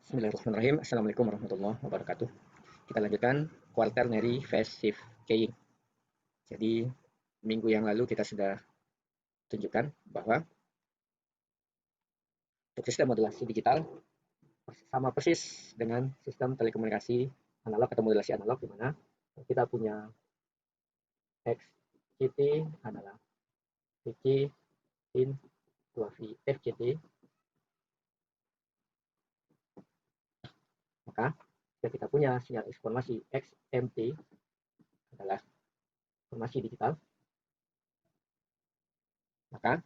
Bismillahirrahmanirrahim. Assalamualaikum warahmatullahi wabarakatuh. Kita lanjutkan quaternary phase shift keying. Jadi minggu yang lalu kita sudah tunjukkan bahwa untuk sistem modulasi digital sama persis dengan sistem telekomunikasi analog atau modulasi analog, di mana kita punya XCT adalah VC in 2V FCT. Maka jika kita punya sinyal informasi XMT adalah informasi digital, maka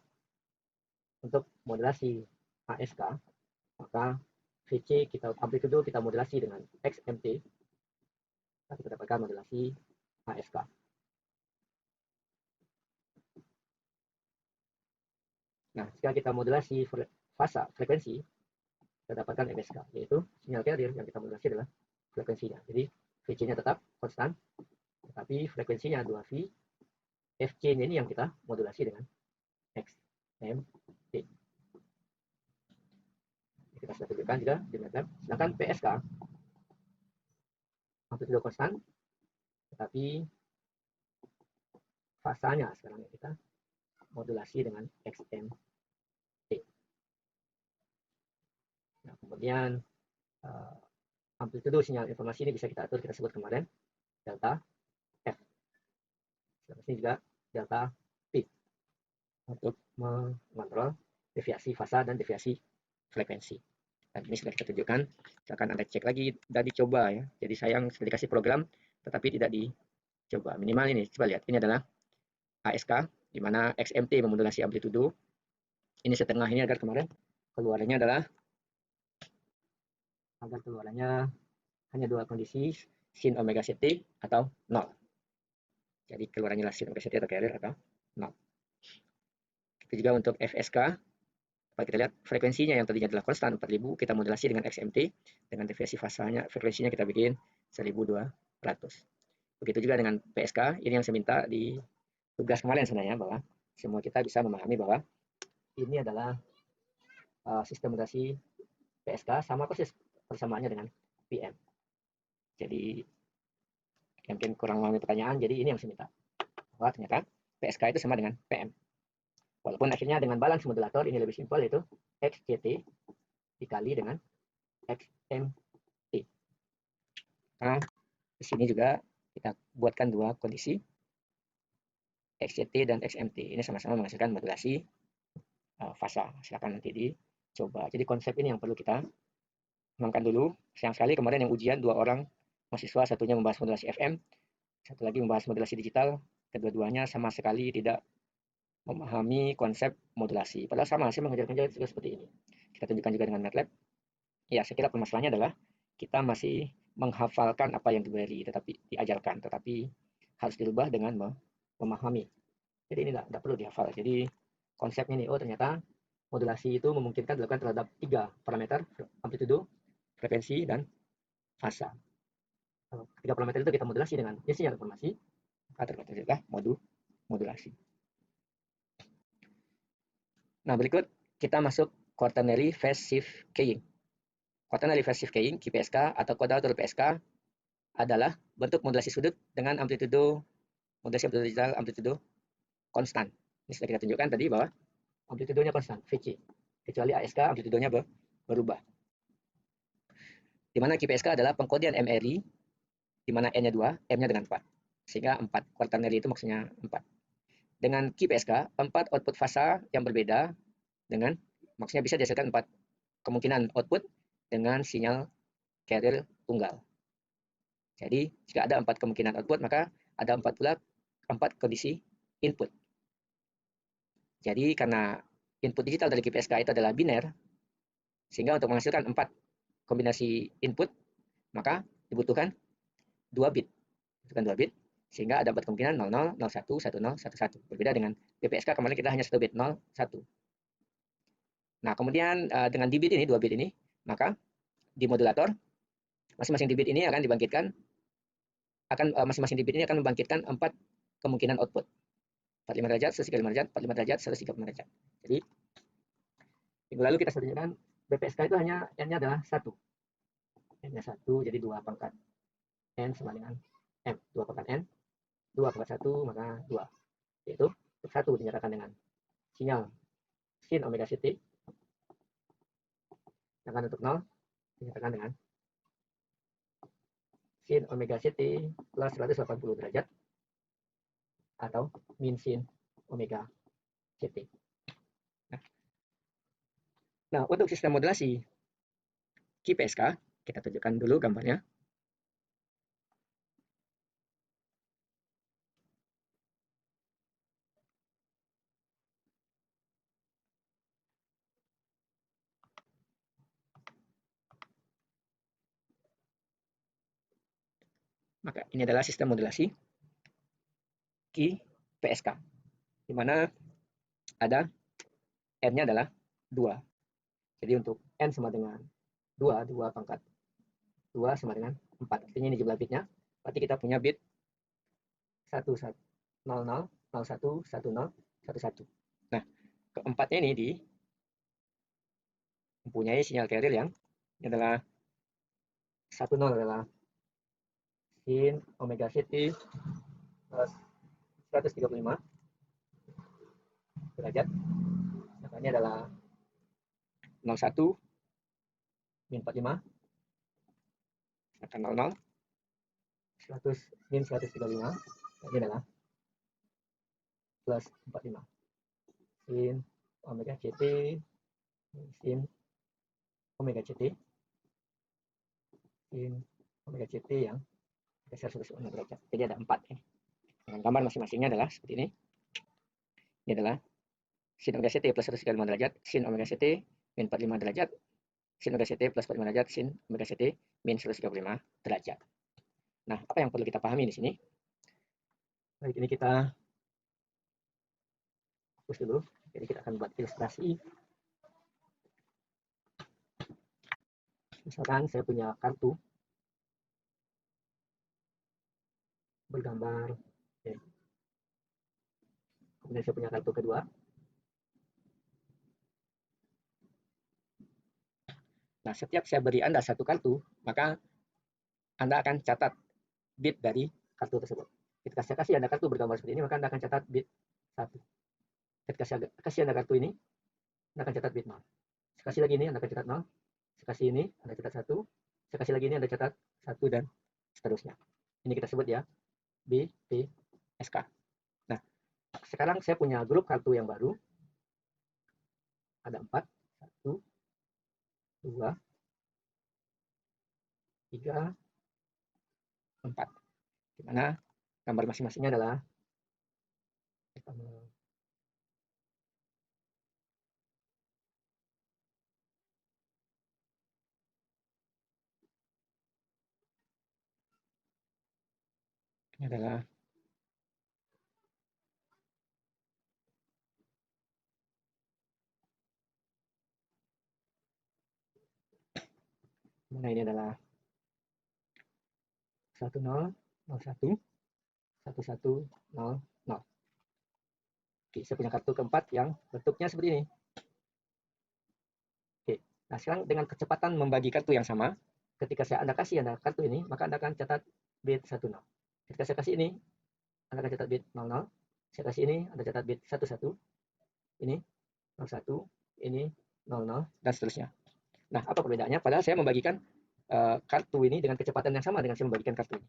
untuk modulasi ASK, maka VC kita amplitudo kita modulasi dengan XMT, kita dapatkan modulasi ASK. Nah, jika kita modulasi fasa frekuensi, kita dapatkan MSK, yaitu sinyal carrier yang kita modulasi adalah frekuensinya. Jadi VC-nya tetap konstan, tetapi frekuensinya 2V, FC-nya ini yang kita modulasi dengan XMT. Kita sudah tunjukkan juga di MATLAB. Sedangkan PSK amplitudo konstan, tetapi fasanya sekarang kita modulasi dengan XMT. Nah, kemudian amplitudo sinyal informasi ini bisa kita atur, kita sebut kemarin delta F. Ini juga delta P untuk mengontrol deviasi fasa dan deviasi frekuensi. Dan ini sudah kita tunjukkan. Misalkan Anda cek lagi, sudah dicoba ya. Jadi sayang sudah dikasih program, tetapi tidak dicoba. Minimal ini, coba lihat. Ini adalah ASK, di mana XMT memodulasi amplitudo. Ini setengah ini agar kemarin keluarannya adalah hanya dua kondisi, sin omega ct atau 0. Jadi keluarannya adalah sin omega ct atau carrier atau 0. Itu juga untuk FSK. Kita lihat frekuensinya yang tadinya adalah konstan 4000, kita modulasi dengan XMT, dengan deviasi fasanya, frekuensinya kita bikin 1200. Begitu juga dengan PSK, ini yang saya minta di tugas kemarin sebenarnya, bahwa semua kita bisa memahami bahwa ini adalah sistem modulasi PSK sama persis persamaannya dengan PM. Jadi mungkin kurang memahami pertanyaan, jadi ini yang saya minta, bahwa ternyata PSK itu sama dengan PM. Walaupun akhirnya dengan balance modulator ini lebih simpel, yaitu XCT dikali dengan XMT. Nah, di sini juga kita buatkan dua kondisi, XCT dan XMT. Ini sama-sama menghasilkan modulasi fasa. Silakan nanti dicoba. Jadi konsep ini yang perlu kita kembangkan dulu. Sayang sekali kemarin yang ujian 2 orang mahasiswa, satunya membahas modulasi FM, satu lagi membahas modulasi digital. Kedua-duanya sama sekali tidak memahami konsep modulasi. Padahal sama, saya mengajarkan juga seperti ini. Kita tunjukkan juga dengan MATLAB. Ya, saya kira permasalahannya adalah kita masih menghafalkan apa yang diberi, tetapi diajarkan, tetapi harus dirubah dengan memahami. Jadi ini tidak perlu dihafal. Jadi konsepnya ini, oh ternyata modulasi itu memungkinkan dilakukan terhadap 3 parameter, amplitudo, frekuensi, dan fasa. 3 parameter itu kita modulasi dengan sinyal informasi, maka terjadilah modulasi. Nah, berikut kita masuk quaternary phase shift keying. Quaternary phase shift keying, QPSK atau quadrature PSK, adalah bentuk modulasi sudut dengan amplitudo, modulasi amplitudo digital, amplitudo konstan. Ini sudah kita tunjukkan tadi bahwa amplitudonya konstan, VC. Kecuali ASK amplitudonya berubah. Di mana QPSK adalah pengkodian MRI, di mana N-nya 2, M-nya dengan 4. Sehingga 4. Quaternary itu maksudnya 4. Dengan QPSK, 4 output fasa yang berbeda dengan, maksudnya bisa dihasilkan 4 kemungkinan output dengan sinyal carrier tunggal. Jadi, jika ada 4 kemungkinan output, maka ada 4 pula 4 kondisi input. Jadi, karena input digital dari QPSK itu adalah biner, sehingga untuk menghasilkan 4 kombinasi input, maka dibutuhkan 2 bit. Sehingga ada 4 kemungkinan 00, 01, 10, 11. Berbeda dengan PPSK, kemarin kita hanya 1 bit, 0, 1. Nah, kemudian dengan di bit ini, 2 bit ini, maka di modulator, masing-masing di bit ini akan dibangkitkan, masing-masing di bit ini akan membangkitkan 4 kemungkinan output. 45 derajat, 135 derajat, 45 derajat, 135 derajat. Jadi, minggu lalu kita sudah tunjukkan BPSK itu hanya N-nya adalah 1. N-nya 1, jadi 2 pangkat N sama dengan M. 2 pangkat N, 2 pangkat 1, maka 2. Yaitu untuk 1 dinyatakan dengan sinyal sin omega ct, sedangkan untuk 0 dinyatakan dengan sin omega ct plus 180 derajat atau min sin omega ct. Nah, untuk sistem modulasi QPSK, kita tunjukkan dulu gambarnya. Maka ini adalah sistem modulasi QPSK, di mana ada N-nya adalah 2. Jadi untuk N sama dengan 2, 2 pangkat 2 sama dengan 4. Artinya ini jumlah bitnya. Berarti kita punya bit 1, 1, 0, 0, 0, 1, 1, 0, 1, 1. Nah, keempatnya ini mempunyai sinyal carrier yang ini adalah 1, 0 adalah sin omega ct plus 135 derajat. Ini adalah 01 min 45 akan 00 100 min 135, ini adalah plus 45 sin omega ct sin omega ct sin omega ct yang geser 106 derajat. Jadi ada 4 ya. Dengan gambar masing-masingnya adalah seperti ini. Ini adalah sin omega ct plus 135 derajat, sin omega ct min 45 derajat, sin omega ct plus 45 derajat, sin omega ct min 135 derajat. Nah, apa yang perlu kita pahami di sini? Baik, ini kita hapus dulu. Jadi kita akan buat ilustrasi. Misalkan saya punya kartu bergambar, kemudian saya punya kartu kedua. Nah, setiap saya beri Anda satu kartu, maka Anda akan catat bit dari kartu tersebut. Ketika saya kasih Anda kartu bergambar seperti ini, maka Anda akan catat bit 1. Ketika saya kasih Anda kartu ini, Anda akan catat bit 0. Saya kasih lagi ini, Anda akan catat 0. Saya kasih ini, Anda catat 1. Saya kasih lagi ini, Anda catat 1 dan seterusnya. Ini kita sebut ya BPSK. Nah, sekarang saya punya grup kartu yang baru. Ada 4. 1, 2, 3, 4. Di mana gambar masing-masingnya adalah ini adalah mana ini adalah 10, 01, 1100. Oke, saya punya kartu keempat yang bentuknya seperti ini. Oke, nah sekarang dengan kecepatan membagi kartu yang sama, ketika Anda kasih Anda kartu ini, maka Anda akan catat bit 10. Ketika saya kasih ini, Anda akan catat bit 00. Saya kasih ini, Anda catat bit 11. Ini 01, ini 00, dan seterusnya. Nah, apa perbedaannya? Padahal saya membagikan kartu ini dengan kecepatan yang sama dengan saya membagikan kartu ini.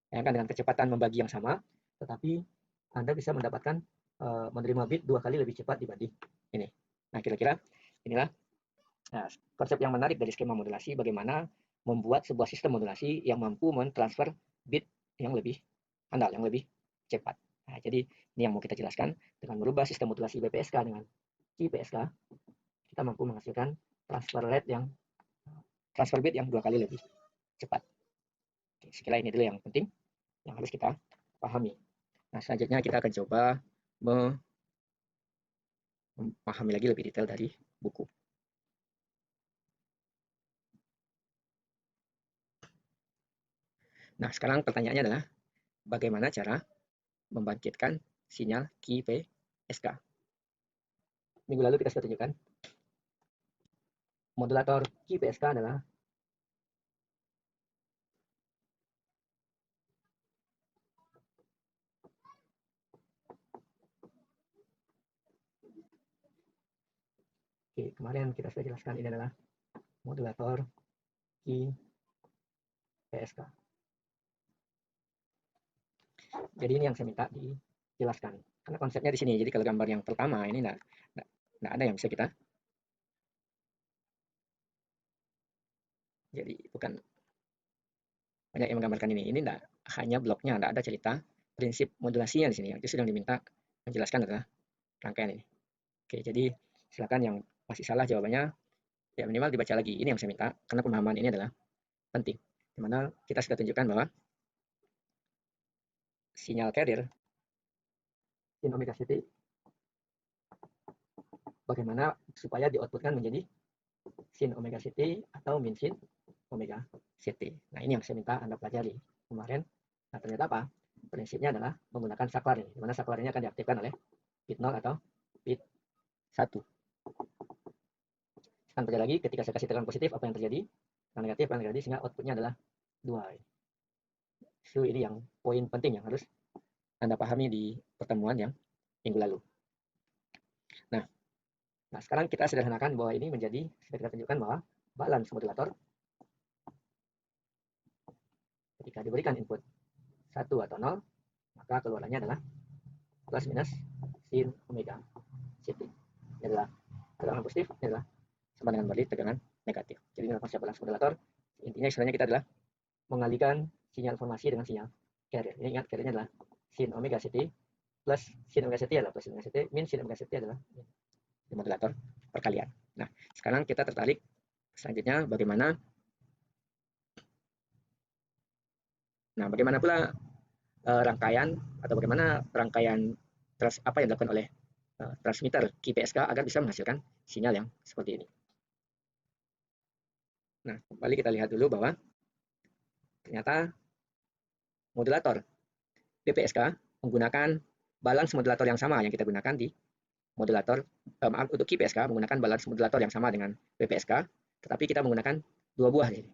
Bayangkan dengan kecepatan membagi yang sama, tetapi Anda bisa mendapatkan menerima bit 2 kali lebih cepat dibanding ini. Nah, kira-kira inilah konsep yang menarik dari skema modulasi, bagaimana membuat sebuah sistem modulasi yang mampu mentransfer bit yang lebih handal, yang lebih cepat. Nah, jadi ini yang mau kita jelaskan. Dengan merubah sistem modulasi BPSK dengan QPSK, kita mampu menghasilkan transfer bit yang 2 kali lebih cepat. Oke, sekiranya ini dulu yang penting yang harus kita pahami. Nah, selanjutnya kita akan coba memahami lagi lebih detail dari buku. Nah, sekarang pertanyaannya adalah bagaimana cara membangkitkan sinyal QPSK. Minggu lalu kita sudah tunjukkan modulator QPSK adalah Oke, kemarin kita sudah jelaskan ini adalah modulator Qi PSK. Jadi ini yang saya minta dijelaskan. Karena konsepnya di sini. Jadi kalau gambar yang pertama ini enggak ada yang bisa kita. Jadi bukan banyak yang menggambarkan ini. Ini enggak hanya bloknya, enggak ada cerita prinsip modulasinya di sini. Yang justru yang diminta menjelaskan adalah rangkaian ini. Oke, jadi silakan yang masih salah jawabannya ya minimal dibaca lagi. Ini yang saya minta karena pemahaman ini adalah penting. Di mana kita sudah tunjukkan bahwa sinyal carrier sin omega ct bagaimana supaya di-outputkan menjadi sin omega ct atau min sin omega ct. Nah, ini yang saya minta Anda pelajari kemarin. Nah, ternyata apa? Prinsipnya adalah menggunakan saklar ini, di mana saklar ini akan diaktifkan oleh bit 0 atau bit 1. Akan terjadi lagi ketika saya kasih tegangan positif, apa yang terjadi? Tegangan negatif, sehingga outputnya adalah 2. So, ini yang poin penting yang harus Anda pahami di pertemuan yang minggu lalu. Nah, sekarang kita sederhanakan bahwa ini menjadi, sudah kita tunjukkan bahwa balance modulator ketika diberikan input 1 atau 0, maka keluarannya adalah plus minus sin omega ct. Ini adalah tegangan positif, ini adalah sama dengan balik tegangan negatif. Jadi ini adalah konsep balance modulator. Intinya istilahnya kita adalah mengalihkan sinyal informasi dengan sinyal carrier. Ini ingat carriernya adalah sin omega ct plus sin omega ct adalah plus sin omega ct, min sin omega ct adalah di modulator perkalian. Nah, sekarang kita tertarik selanjutnya bagaimana pula rangkaian atau bagaimana rangkaian apa yang dilakukan oleh transmitter Qi PSK agar bisa menghasilkan sinyal yang seperti ini. Nah, kembali kita lihat dulu bahwa ternyata modulator BPSK menggunakan balance modulator yang sama yang kita gunakan di modulator untuk Qi PSK menggunakan balance modulator yang sama dengan BPSK, tetapi kita menggunakan dua buah di sini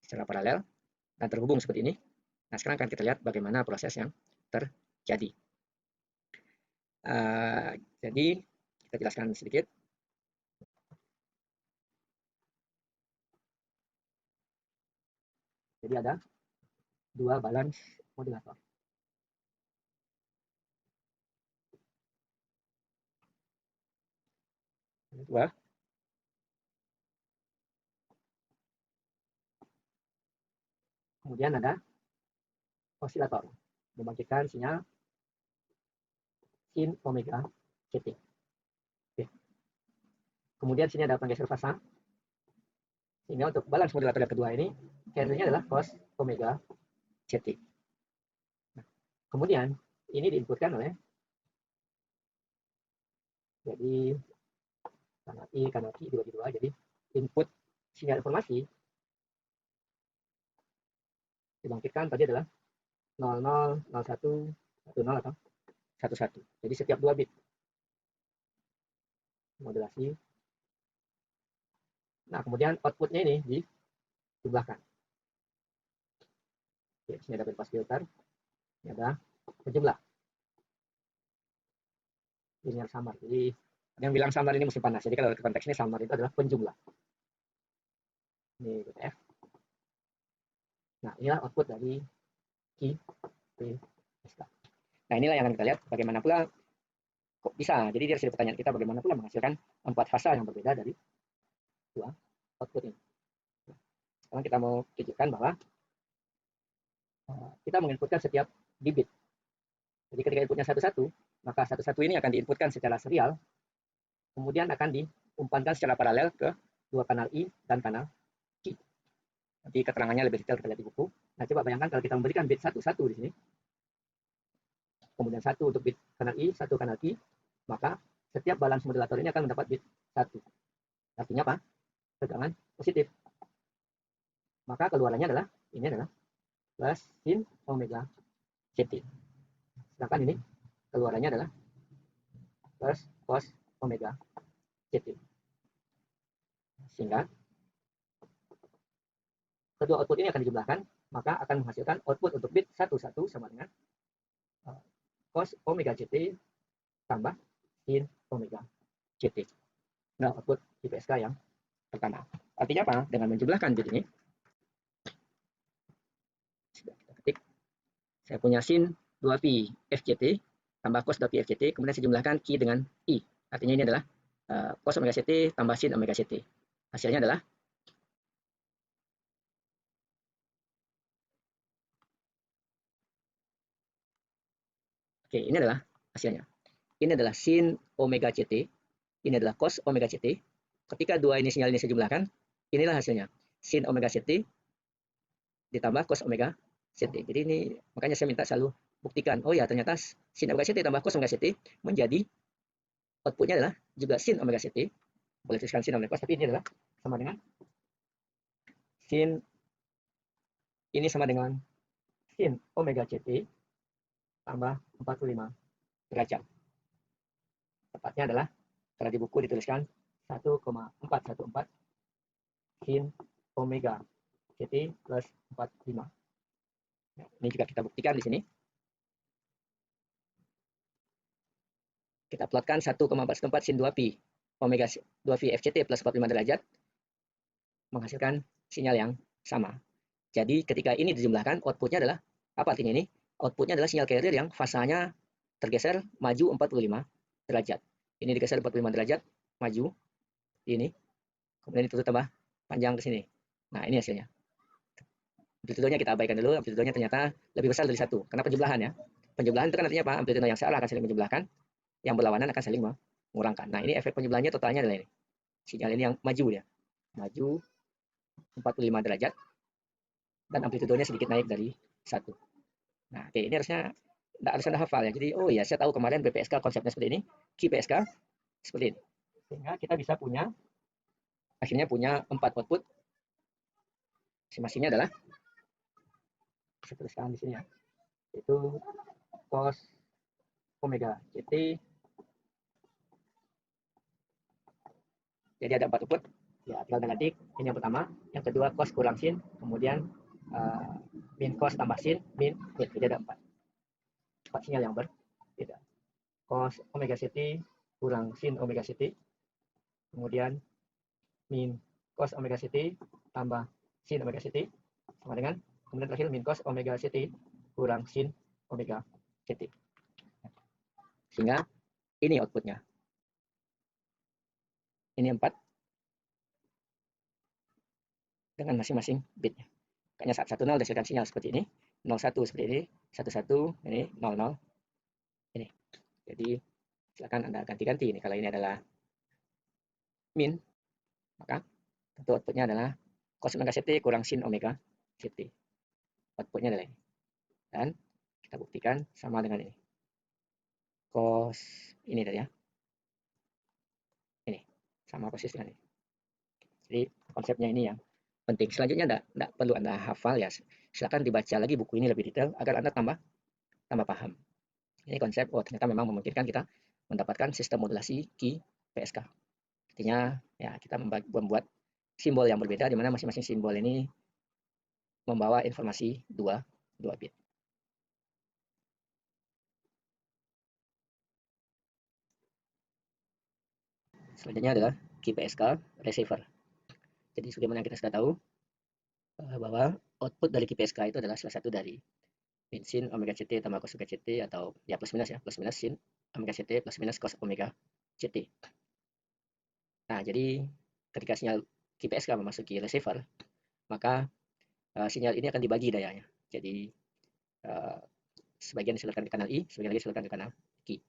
secara paralel dan terhubung seperti ini. Nah, sekarang akan kita lihat bagaimana proses yang terjadi. Jadi kita jelaskan sedikit. Jadi ada dua balance modulator. Dua. Kemudian ada osilator, membangkitkan sinyal sin omega ct. Oke. Kemudian sini ada penggeser fasa. Sehingga untuk balance modulator yang kedua ini, carrier-nya adalah cos omega ct. Nah, kemudian ini diinputkan oleh jadi kanal I dibagi dua, jadi input sinyal informasi dibangkitkan tadi adalah 00, 01, 10 atau 11. Jadi setiap 2 bit modulasi. Nah, kemudian outputnya ini dijumlahkan. Oke, sini ada bandpass filter, ini ada penjumlah linear samar. Jadi ada yang bilang samar ini musim panas. Jadi kalau konteks ini samar itu adalah penjumlah. Ini BTF. Nah, inilah output dari Qi PSK. Nah, inilah yang akan kita lihat bagaimana pula kok bisa. Jadi dari pertanyaan kita bagaimana pula menghasilkan 4 fasa yang berbeda dari dua output ini. Sekarang kita mau tunjukkan bahwa kita menginputkan setiap bit. Jadi ketika inputnya 1-1, maka 1-1 ini akan diinputkan secara serial, kemudian akan diumpankan secara paralel ke dua kanal I dan kanal Q. Nanti keterangannya lebih detail kita lihat di buku. Nah, coba bayangkan kalau kita memberikan bit 1-1 di sini, kemudian 1 untuk bit kanal I, 1 kanal Q, maka setiap balance modulator ini akan mendapat bit 1. Artinya apa? Tegangan positif. Maka keluarannya adalah, ini adalah plus sin omega ct. Sedangkan ini keluarannya adalah plus cos omega ct. Sehingga kedua output ini akan dijumlahkan, maka akan menghasilkan output untuk bit 11 sama dengan cos omega ct tambah sin omega ct. Nah, output IPSK yang pertama. Artinya apa? Dengan menjumlahkan bit ini, sudah kita ketik, saya punya sin 2pi FCT tambah cos 2pi FCT, kemudian saya jumlahkan Q dengan I. Artinya ini adalah cos omega CT tambah sin omega CT. Hasilnya adalah, oke, ini adalah hasilnya. Ini adalah sin omega CT, ini adalah cos omega CT. Ketika dua ini sinyal ini saya jumlahkan, inilah hasilnya. Sin omega CT ditambah cos omega CT. Jadi ini makanya saya minta selalu buktikan. Oh ya, ternyata sin omega CT tambah cos omega CT menjadi outputnya adalah juga sin omega CT. Boleh tuliskan sin omega cos, tapi ini adalah sama dengan sin, ini sama dengan sin omega CT tambah 45 derajat. Tepatnya adalah kalau di buku dituliskan 1,414 sin omega CT plus 45. Nah, ini juga kita buktikan di sini. Kita plotkan 1,414 sin 2pi omega 2pi FCT plus 45 derajat menghasilkan sinyal yang sama. Jadi ketika ini dijumlahkan, outputnya adalah, apa artinya ini? Outputnya adalah sinyal carrier yang fasanya tergeser maju 45 derajat. Ini digeser 45 derajat, maju, ini. Kemudian itu tambah panjang ke sini. Nah, ini hasilnya. Amplitudonya kita abaikan dulu, amplitudonya ternyata lebih besar dari satu. Karena penjumlahan ya. Penjumlahan itu kan artinya apa? Amplitudo yang salah akan saling menjumlahkan, yang berlawanan akan saling mengurangkan. Nah, ini efek penjumlahannya totalnya adalah ini. Sinyal ini yang maju ya. Maju 45 derajat dan amplitudonya sedikit naik dari satu. Nah, oke, ini harusnya tidak harus Anda hafal ya. Jadi, oh ya, saya tahu kemarin BPSK konsepnya seperti ini, QPSK seperti ini. Sehingga kita bisa punya, akhirnya punya 4 output. Masing-masingnya adalah, saya tuliskan di sini ya, itu cos omega CT. Jadi ada 4 output. Ya, tinggal mengetik. Ini yang pertama. Yang kedua, cos kurang sin. Kemudian min cos tambah sin, min. Jadi ada 4 sinyal yang berbeda. Cos omega CT kurang sin omega CT. Kemudian min cos omega CT tambah sin omega CT sama dengan, kemudian terakhir min cos omega CT kurang sin omega CT. Sehingga ini outputnya. Ini 4 dengan masing-masing bitnya. Makanya saat 10 dihasilkan sinyal seperti ini, 01 seperti ini, 11 ini, 00 ini. Jadi silakan Anda ganti-ganti ini. Kalau ini adalah min, maka tentu outputnya adalah cos omega CT kurang sin omega CT. Outputnya adalah ini. Dan kita buktikan sama dengan ini. Cos ini tadi ya. Ini sama persis dengan ini. Jadi konsepnya ini yang penting. Selanjutnya enggak perlu Anda hafal ya. Silakan dibaca lagi buku ini lebih detail agar Anda tambah paham. Ini konsep, oh ternyata memang memungkinkan kita mendapatkan sistem modulasi QPSK. Artinya ya kita membuat simbol yang berbeda di mana masing-masing simbol ini membawa informasi 2 bit. Selanjutnya adalah QPSK receiver. Jadi sebagaimana kita sudah tahu bahwa output dari QPSK itu adalah salah satu dari min sin omega CT tambah cos omega CT, atau ya plus minus ya, plus minus sin omega CT plus minus cos omega CT. Nah, jadi ketika sinyal QPSK memasuki receiver, maka sinyal ini akan dibagi dayanya. Jadi sebagian disalurkan ke kanal I, sebagian lagi disalurkan ke kanal Q.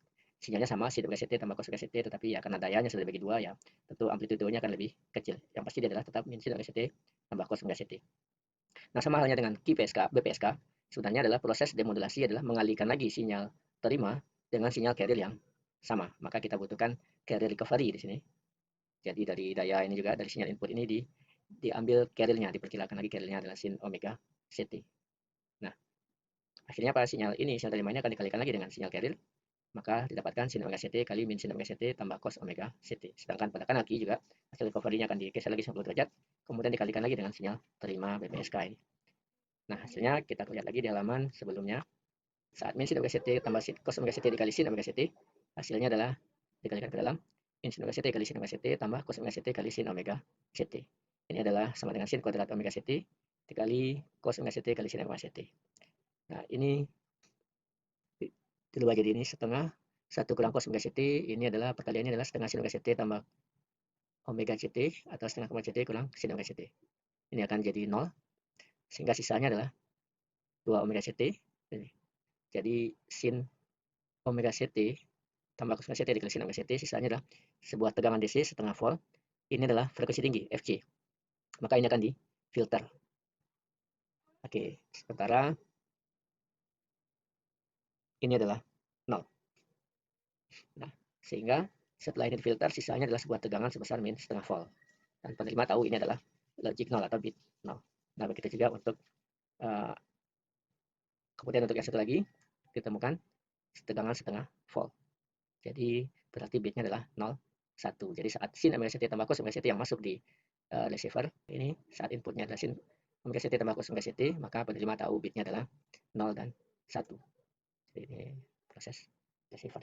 Sinyalnya sama, sin omega CT tambah cos omega CT, tetapi ya karena dayanya sudah dibagi dua ya, tentu amplitudonya akan lebih kecil. Yang pasti dia adalah tetap min sin omega CT tambah cos omega CT. Nah, sama halnya dengan QPSK, BPSK, sebenarnya adalah proses demodulasi adalah mengalihkan lagi sinyal terima dengan sinyal carrier yang sama. Maka kita butuhkan carrier recovery di sini. Jadi dari daya ini juga, dari sinyal input ini diambil carrier-nya, diperkirakan lagi carrier-nya adalah sin omega CT. Nah, akhirnya apa? Sinyal ini, sinyal terima ini akan dikalikan lagi dengan sinyal carrier, maka didapatkan sin omega CT kali min sin omega CT tambah cos omega CT. Sedangkan pada kanal Q juga hasil recovery-nya akan digeser lagi 90 derajat, kemudian dikalikan lagi dengan sinyal terima BPSK ini. Nah, hasilnya kita lihat lagi di halaman sebelumnya. Saat min sin omega CT tambah cos omega CT dikali sin omega CT, hasilnya adalah dikalikan ke dalam. in sin omega ct kali sin omega ct tambah cos omega ct kali sin omega ct. Ini adalah sama dengan sin kuadrat omega ct dikali cos omega ct kali sin omega ct. Nah, ini dirubah jadi ini setengah 1 kurang cos omega ct, ini adalah perkaliannya adalah setengah sin omega ct tambah omega ct atau setengah omega ct kurang sin omega ct. Ini akan jadi 0, sehingga sisanya adalah 2 omega ct. Jadi sin omega ct tambah cos omega ct dikali sin omega ct, sisanya adalah sebuah tegangan DC setengah volt. Ini adalah frekuensi tinggi, Fc. Maka ini akan difilter. Oke, sementara ini adalah 0. Nah, sehingga setelah ini difilter, sisanya adalah sebuah tegangan sebesar min setengah volt. Dan penerima tahu ini adalah logic 0 atau bit 0. Nah, begitu juga untuk kemudian untuk yang satu lagi, ditemukan tegangan setengah volt. Jadi berarti bitnya adalah 0, 1. Jadi saat sin omega ct tambah cos omega ct yang masuk di receiver, ini saat inputnya adalah sin omega ct tambah cos omega ct, maka penerima tahu bitnya adalah 0 dan 1. Jadi ini proses receiver.